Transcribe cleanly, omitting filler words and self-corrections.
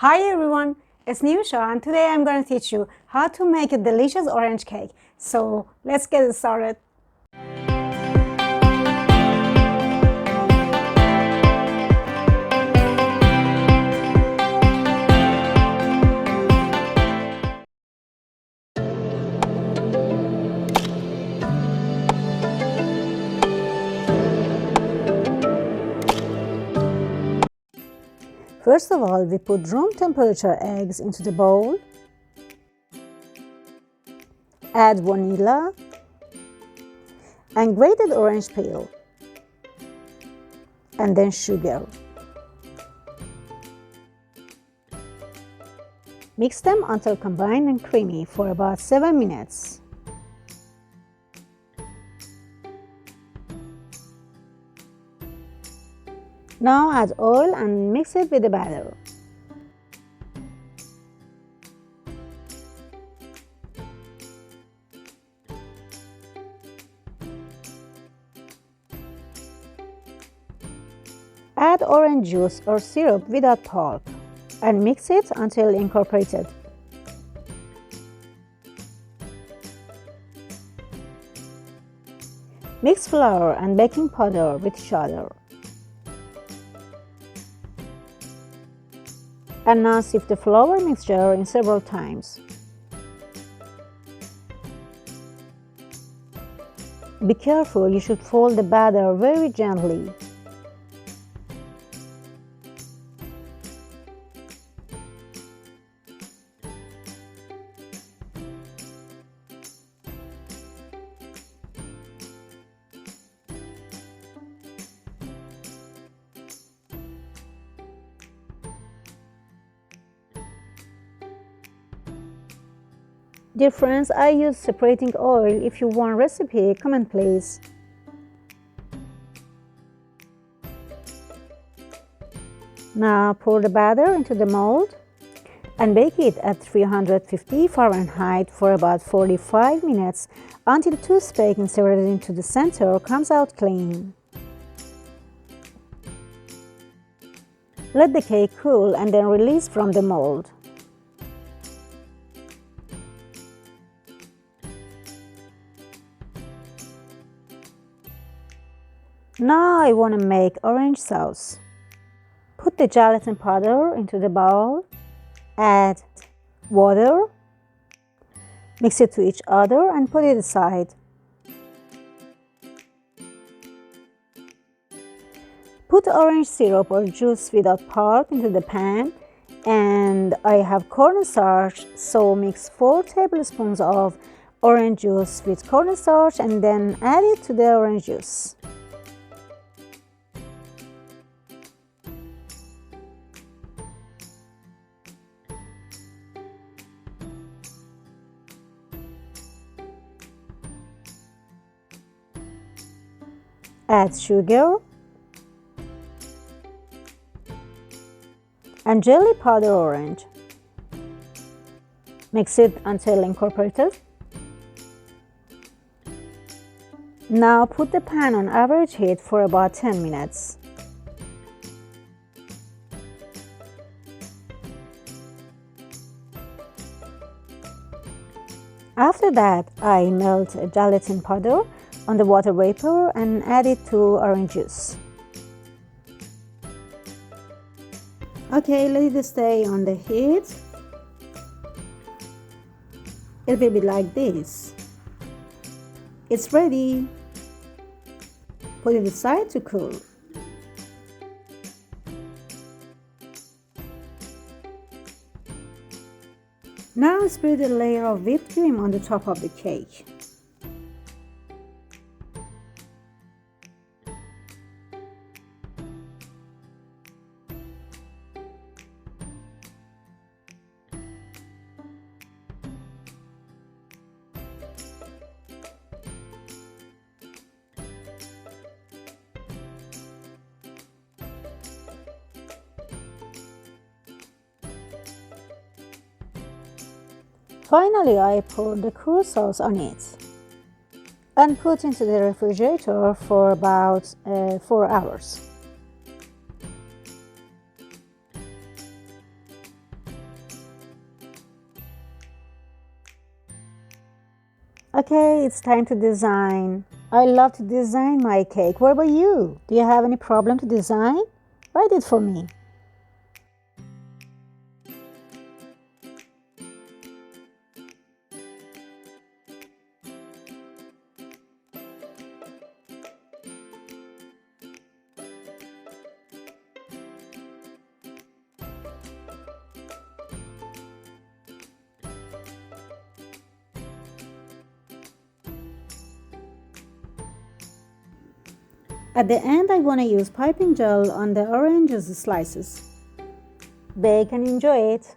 Hi everyone, it's Nusha and today I'm going to teach you how to make a delicious orange cake. So let's get started. First of all, we put room temperature eggs into the bowl. Add vanilla and grated orange peel, and then sugar. Mix them until combined and creamy for about 7 minutes. Now add oil and mix it with the batter. Add orange juice or syrup without pulp and mix it until incorporated. Mix flour and baking powder with each other. And now sift the flour mixture in several times. Be careful, you should fold the batter very gently. Dear friends, I use separating oil. If you want recipe, comment please. Now pour the batter into the mold and bake it at 350 Fahrenheit for about 45 minutes until the toothpick inserted into the center comes out clean. Let the cake cool and then release from the mold. Now I want to make orange sauce. Put the gelatin powder into the bowl, add water, mix it to each other and put it aside. Put orange syrup or juice without pulp into the pan, and I have cornstarch, so mix 4 tablespoons of orange juice with cornstarch and then add it to the orange juice. Add sugar and jelly powder orange. Mix it until incorporated. Now put the pan on average heat for about 10 minutes. After that, I melt gelatin powder on the water vapor and add it to orange juice. Okay, let it stay on the heat. It will be like this. It's ready. Put it aside to cool. Now spread a layer of whipped cream on the top of the cake. Finally, I pour the cool sauce on it and put into the refrigerator for about 4 hours. Okay, it's time to design. I love to design my cake. What about you? Do you have any problem to design? Write it for me. At the end, I want to use piping gel on the orange juice slices. Bake and enjoy it.